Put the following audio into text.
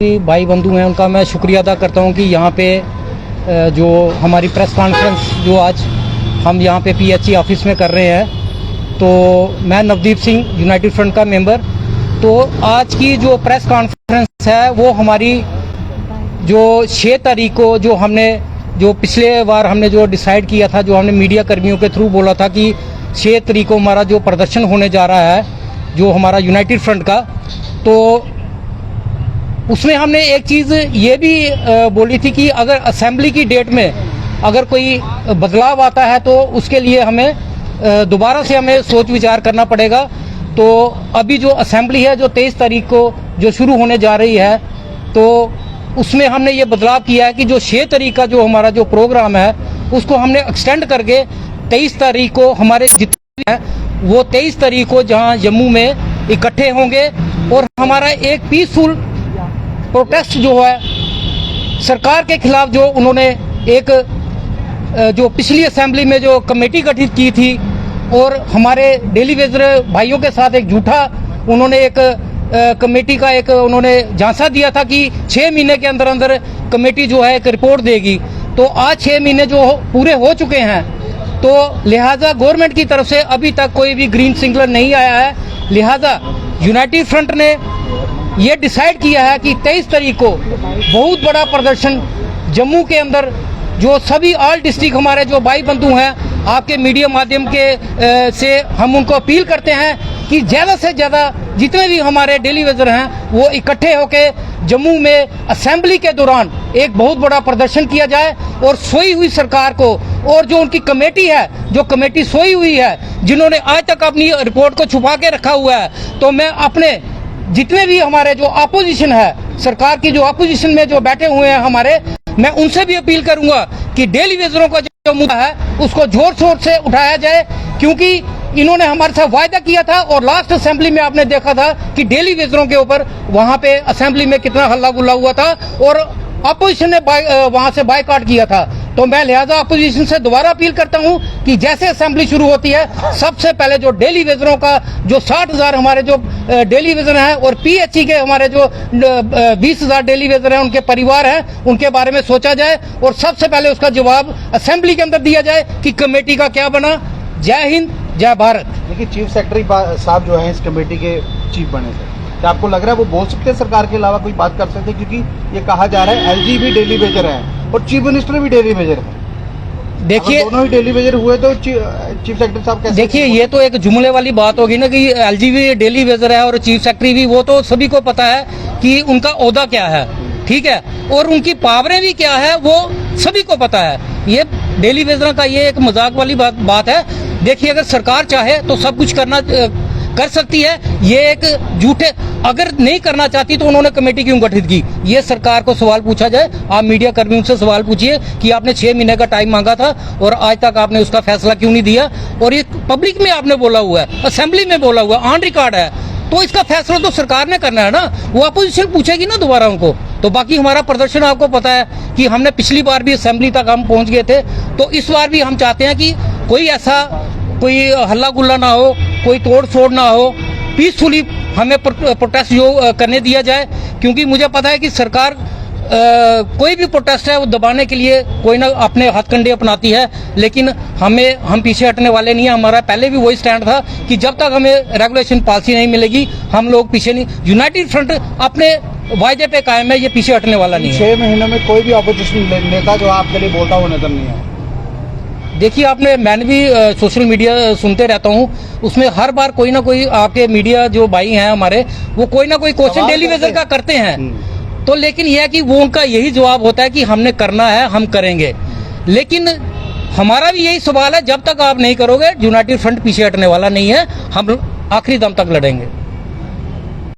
भाई बंधु हैं उनका मैं शुक्रिया अदा करता हूं कि यहाँ पे जो हमारी प्रेस कॉन्फ्रेंस जो आज हम यहाँ पे पीएचई ऑफिस में कर रहे हैं। तो मैं नवदीप सिंह यूनाइटेड फ्रंट का मेंबर। तो आज की जो प्रेस कॉन्फ्रेंस है वो हमारी जो 6 तारीख को जो पिछले बार हमने जो डिसाइड किया था, जो हमने मीडिया कर्मियों के थ्रू बोला था कि 6 तारीख को हमारा जो प्रदर्शन होने जा रहा है जो हमारा यूनाइटेड फ्रंट का, तो उसमें हमने एक चीज़ ये भी बोली थी कि अगर असेंबली की डेट में अगर कोई बदलाव आता है तो उसके लिए हमें दोबारा से हमें सोच विचार करना पड़ेगा। तो अभी जो असेंबली है जो 23 तारीख को जो शुरू होने जा रही है, तो उसमें हमने ये बदलाव किया है कि जो 6 तारीख का जो हमारा जो प्रोग्राम है उसको हमने एक्सटेंड करके 23 तारीख को हमारे जितने हैं वो 23 तारीख को जहां जम्मू में इकट्ठे होंगे और हमारा एक पीसफुल प्रोटेस्ट जो है सरकार के खिलाफ, जो उन्होंने एक जो पिछली असेंबली में जो कमेटी गठित की थी और हमारे डेली वेजर भाइयों के साथ एक झूठा उन्होंने एक कमेटी का एक उन्होंने झांसा दिया था कि 6 महीने के अंदर अंदर कमेटी जो है एक रिपोर्ट देगी। तो आज 6 महीने जो पूरे हो चुके हैं, तो लिहाजा गवर्नमेंट की तरफ से अभी तक कोई भी ग्रीन सिग्नल नहीं आया है। लिहाजा यूनाइटेड फ्रंट ने ये डिसाइड किया है कि 23 तारीख को बहुत बड़ा प्रदर्शन जम्मू के अंदर जो सभी ऑल डिस्ट्रिक्ट हमारे जो भाई बंधु हैं, आपके मीडिया माध्यम के से हम उनको अपील करते हैं कि ज़्यादा से ज़्यादा जितने भी हमारे डेली वेजर हैं वो इकट्ठे होके जम्मू में असेंबली के दौरान एक बहुत बड़ा प्रदर्शन किया जाए और सोई हुई सरकार को और जो उनकी कमेटी है, जो कमेटी सोई हुई है, जिन्होंने आज तक अपनी रिपोर्ट को छुपा के रखा हुआ है, तो मैं अपने जितने भी हमारे जो अपोजिशन है, सरकार की जो अपोजिशन में जो बैठे हुए हैं हमारे, मैं उनसे भी अपील करूंगा कि डेली वेजरों का जो मुद्दा है उसको जोर शोर से उठाया जाए, क्योंकि इन्होंने हमारे साथ वायदा किया था और लास्ट असेंबली में आपने देखा था कि डेली वेजरों के ऊपर वहां पे असेंबली में कितना हल्ला गुल्ला हुआ था और अपोजिशन ने वहां से बायकॉट किया था। तो मैं लिहाजा अपोजिशन से दोबारा अपील करता हूं कि जैसे असेंबली शुरू होती है सबसे पहले जो डेली वेजरों का जो 60,000 हमारे जो डेली वेजर हैं और पीएचई के हमारे जो 20,000 डेली वेजर हैं, उनके परिवार हैं, उनके बारे में सोचा जाए और सबसे पहले उसका जवाब असेंबली के अंदर दिया जाए कि कमेटी का क्या बना। जय हिंद, जय भारत। देखिए, चीफ सेक्रेटरी साहब जो है इस कमेटी के चीफ बने थे, क्या आपको लग रहा है वो बोल सकते हैं सरकार के अलावा कोई बात कर सकते हैं? क्योंकि ये कहा जा रहा है एलजी भी डेली वेजर है और चीफ मिनिस्टर भी डेली वेजर है। देखिए, दोनों ही डेली वेजर हुए तो चीफ सेक्रेटरी साहब कैसे? देखिए, ये तो एक जुमले वाली बात होगी ना कि एलजी भी डेली वेजर है और चीफ सेक्रेटरी भी, वो तो सभी को पता है कि उनका ओहदा क्या है, ठीक है, और उनकी पावरें भी क्या है वो सभी को पता है। ये डेली वेजर का ये एक मजाक वाली बात है। देखिए, अगर सरकार चाहे तो सब कुछ कर सकती है। ये एक झूठे, अगर नहीं करना चाहती तो उन्होंने कमेटी क्यों गठित की? ये सरकार को सवाल पूछा जाए। आप मीडिया कर्मियों से सवाल पूछिए कि आपने 6 महीने का टाइम मांगा था और आज तक आपने उसका फैसला क्यों नहीं दिया? और ये पब्लिक में आपने बोला हुआ है, असेंबली में बोला हुआ है, ऑन रिकॉर्ड है, तो इसका फैसला तो सरकार ने करना है ना। वो अपोजिशन पूछेगी ना दोबारा उनको। तो बाकी हमारा प्रदर्शन आपको पता है कि हमने पिछली बार भी असेंबली तक हम पहुंच गए थे, तो इस बार भी हम चाहते हैं कि कोई ऐसा कोई हल्ला गुल्ला ना हो, कोई तोड़ फोड़ ना हो, पीसफुली हमें प्रोटेस्ट जो करने दिया जाए। क्योंकि मुझे पता है कि सरकार कोई भी प्रोटेस्ट है वो दबाने के लिए कोई ना अपने हथकंडे अपनाती है, लेकिन हम पीछे हटने वाले नहीं है। हमारा पहले भी वही स्टैंड था कि जब तक हमें रेगुलेशन पॉलिसी नहीं मिलेगी हम लोग पीछे नहीं। यूनाइटेड फ्रंट अपने वायदे पे कायम है, ये पीछे हटने वाला नहीं है। 6 महीनों में कोई भी अपोजिशन नेता जो आपके लिए बोलता हुआ नजर नहीं है? देखिए, मैंने भी सोशल मीडिया सुनते रहता हूँ, उसमें हर बार कोई ना कोई आपके मीडिया जो भाई हैं हमारे, वो कोई ना कोई क्वेश्चन डेली वेजर का करते हैं। तो लेकिन यह है कि वो उनका यही जवाब होता है कि हमने करना है, हम करेंगे। लेकिन हमारा भी यही सवाल है, जब तक आप नहीं करोगे यूनाइटेड फ्रंट पीछे हटने वाला नहीं है, हम आखिरी दम तक लड़ेंगे।